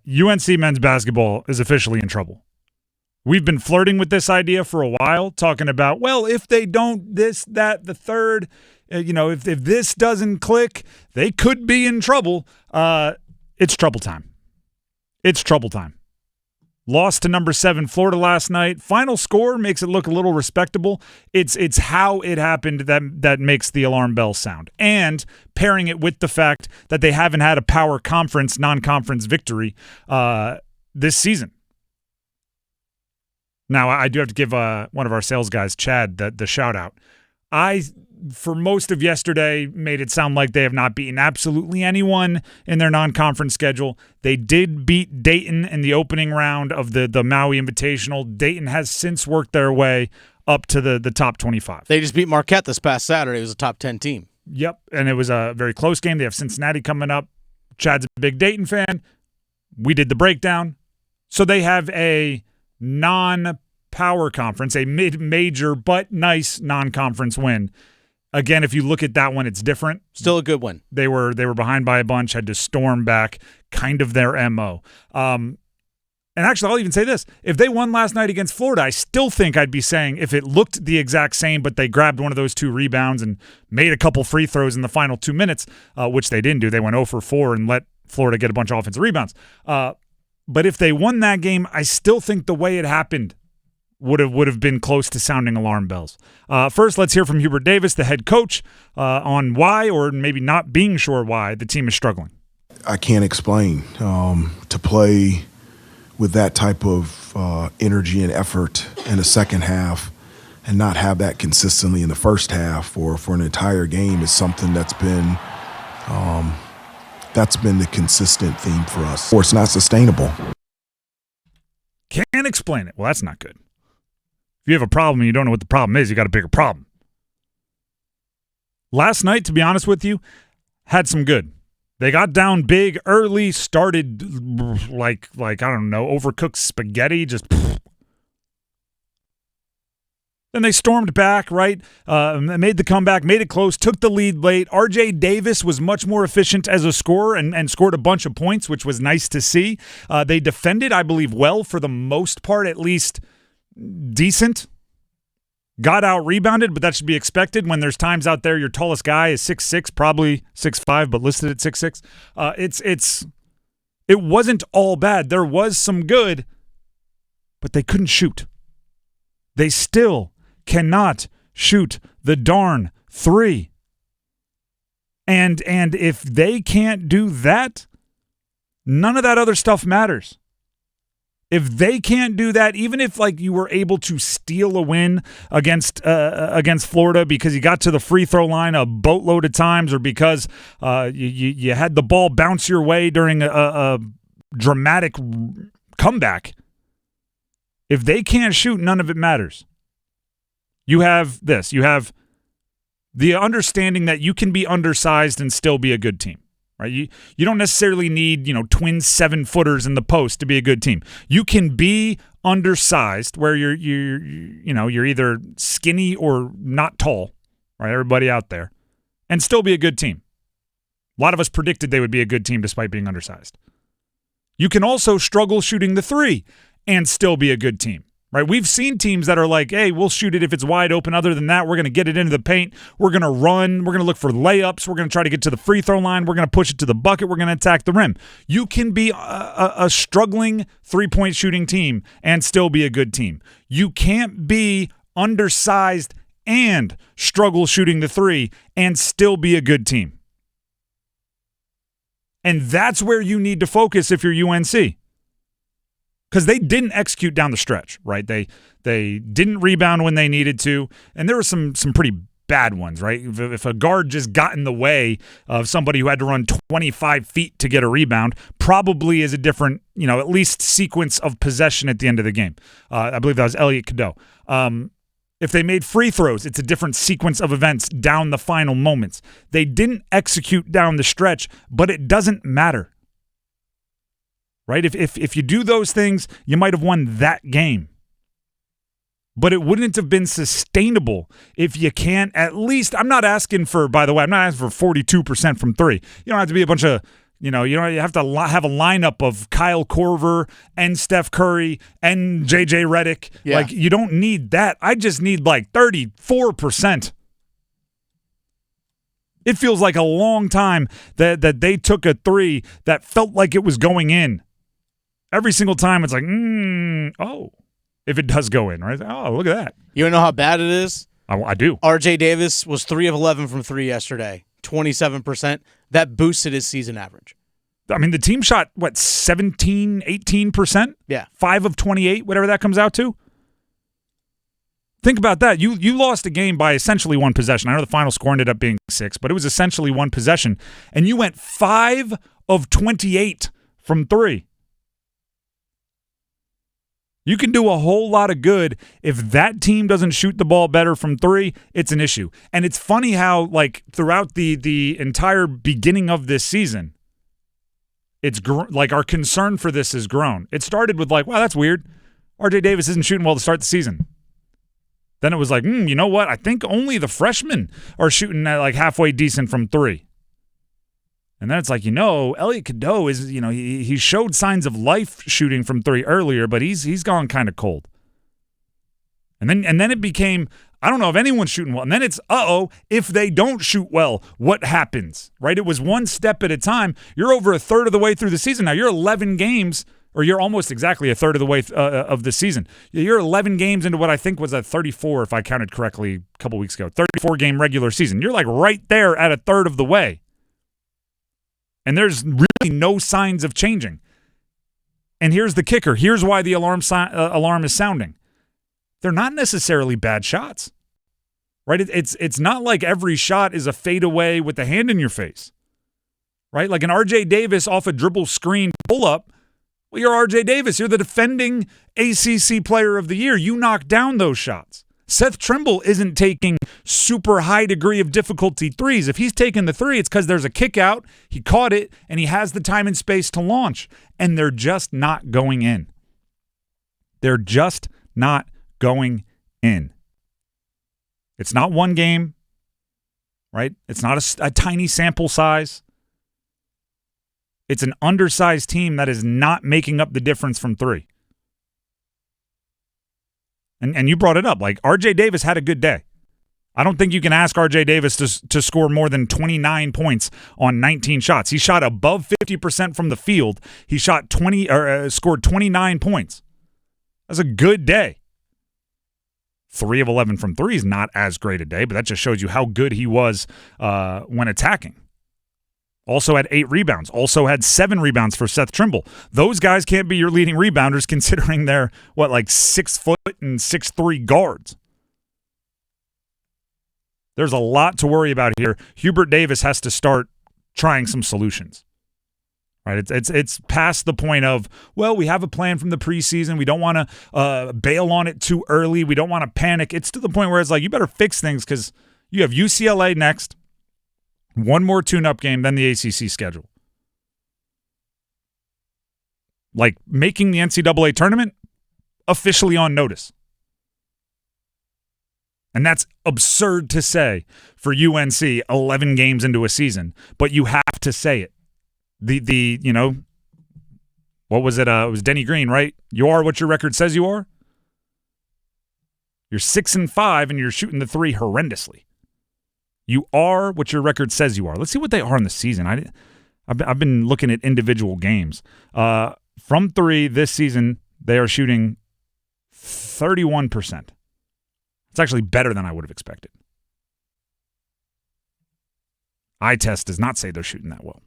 UNC men's basketball is officially in trouble. We've been flirting with this idea for a while, talking about, well, if they don't this, that, the third, if this doesn't click, they could be in trouble. It's trouble time. It's trouble time. Lost to number 7 Florida last night. Final score makes it look a little respectable. It's how it happened that makes the alarm bell sound. And pairing it with the fact that they haven't had a power conference, non-conference victory this season. Now, I do have to give one of our sales guys, Chad, the shout-out. For most of yesterday, made it sound like they have not beaten absolutely anyone in their non-conference schedule. They did beat Dayton in the opening round of the Maui Invitational. Dayton has since worked their way up to the top 25. They just beat Marquette this past Saturday. It was a top 10 team. Yep, and it was a very close game. They have Cincinnati coming up. Chad's a big Dayton fan. We did the breakdown. So they have a non-power conference, a mid-major but nice non-conference win. Again, if you look at that one, it's different. Still a good one. They were behind by a bunch, had to storm back, kind of their MO. And actually, I'll even say this. If they won last night against Florida, I still think I'd be saying if it looked the exact same, but they grabbed one of those 2 rebounds and made a couple free throws in the final 2 minutes, which they didn't do. They went 0 for 4 and let Florida get a bunch of offensive rebounds. But if they won that game, I still think the way it happened would have been close to sounding alarm bells. First, let's hear from Hubert Davis, the head coach, on why, or maybe not being sure why, the team is struggling. I can't explain. To play with that type of energy and effort in the second half and not have that consistently in the first half or for an entire game is something that's been the consistent theme for us. Or it's not sustainable. Can't explain it. Well, that's not good. If you have a problem and you don't know what the problem is, you got a bigger problem. Last night, to be honest with you, had some good. They got down big early, started like I don't know, overcooked spaghetti, just. Then they stormed back, right? Made the comeback, made it close, took the lead late. RJ Davis was much more efficient as a scorer and scored a bunch of points, which was nice to see. They defended, I believe, well for the most part, at least decent. Got out-rebounded, but that should be expected when there's times out there your tallest guy is 6'6", probably 6'5", but listed at 6'6". It wasn't all bad. There was some good, but they couldn't shoot. They still cannot shoot the darn 3. And if they can't do that, none of that other stuff matters. If they can't do that, even if like you were able to steal a win against Florida because you got to the free throw line a boatload of times, or because you had the ball bounce your way during a dramatic comeback, if they can't shoot, none of it matters. You have this. You have the understanding that you can be undersized and still be a good team. Right? You don't necessarily need, twin 7-footers in the post to be a good team. You can be undersized where you're either skinny or not tall, right? Everybody out there, and still be a good team. A lot of us predicted they would be a good team despite being undersized. You can also struggle shooting the 3 and still be a good team. Right? We've seen teams that are like, hey, we'll shoot it if it's wide open. Other than that, we're going to get it into the paint. We're going to run. We're going to look for layups. We're going to try to get to the free throw line. We're going to push it to the bucket. We're going to attack the rim. You can be a struggling three-point shooting team and still be a good team. You can't be undersized and struggle shooting the 3 and still be a good team. And that's where you need to focus if you're UNC. Because they didn't execute down the stretch, right? They didn't rebound when they needed to, and there were some pretty bad ones, right? If a guard just got in the way of somebody who had to run 25 feet to get a rebound, probably is a different, at least sequence of possession at the end of the game. I believe that was Elliot Cadeau. If they made free throws, it's a different sequence of events down the final moments. They didn't execute down the stretch, but it doesn't matter. Right? If you do those things, you might have won that game. But it wouldn't have been sustainable if you can't at least, I'm not asking for 42% from 3. You don't have to be a bunch of You have to have a lineup of Kyle Korver and Steph Curry and JJ Redick. Yeah. Like, you don't need that. I just need like 34%. It feels like a long time that they took a three that felt like it was going in. Every single time it's like, if it does go in, right? Oh, look at that. You want to know how bad it is? I do. RJ Davis was 3 of 11 from 3 yesterday, 27%. That boosted his season average. I mean, the team shot, 17, 18%? Yeah. 5 of 28, whatever that comes out to. Think about that. You lost a game by essentially one possession. I know the final score ended up being 6, but it was essentially one possession. And you went 5 of 28 from 3. You can do a whole lot of good. If that team doesn't shoot the ball better from 3, it's an issue. And it's funny how, like, throughout the entire beginning of this season, it's like our concern for this has grown. It started with like, wow, that's weird. RJ Davis isn't shooting well to start the season. Then it was like, you know what? I think only the freshmen are shooting at like halfway decent from 3. And then it's like, Elliot Cadeau is, he showed signs of life shooting from 3 earlier, but he's gone kind of cold. And then it became, I don't know if anyone's shooting well. And then it's, if they don't shoot well, what happens? Right? It was one step at a time. You're over a third of the way through the season. Now you're 11 games, or you're almost exactly a third of the way of the season. You're 11 games into what I think was a 34, if I counted correctly a couple weeks ago, 34-game regular season. You're like right there at a third of the way. And there's really no signs of changing. And here's the kicker. Here's why the alarm is sounding. They're not necessarily bad shots, right? It's not like every shot is a fadeaway with the hand in your face, right? Like an RJ Davis off a dribble screen pull-up. Well, you're RJ Davis. You're the defending ACC Player of the Year. You knock down those shots. Seth Trimble isn't taking super high degree of difficulty threes. If he's taking the 3, it's because there's a kick out, he caught it, and he has the time and space to launch. And they're just not going in. They're just not going in. It's not one game, right? It's not a tiny sample size. It's an undersized team that is not making up the difference from 3. And you brought it up. Like, RJ Davis had a good day. I don't think you can ask RJ Davis to score more than 29 points on 19 shots. He shot above 50% from the field. He shot scored 29 points. That's a good day. 3 of 11 from 3 is not as great a day, but that just shows you how good he was when attacking. Also had 8 rebounds. Also had 7 rebounds for Seth Trimble. Those guys can't be your leading rebounders considering they're, 6 foot and 6'3" guards. There's a lot to worry about here. Hubert Davis has to start trying some solutions. Right? It's past the point of, we have a plan from the preseason. We don't want to bail on it too early. We don't want to panic. It's to the point where it's like, you better fix things because you have UCLA next. One more tune-up game than the ACC schedule. Like, making the NCAA tournament officially on notice. And that's absurd to say for UNC 11 games into a season, but you have to say it. What was it? It was Denny Green, right? You are what your record says you are. You're 6-5 and you're shooting the 3 horrendously. You are what your record says you are. Let's see what they are in the season. I've been looking at individual games. From 3 this season, they are shooting 31%. It's actually better than I would have expected. Eye test does not say they're shooting that well.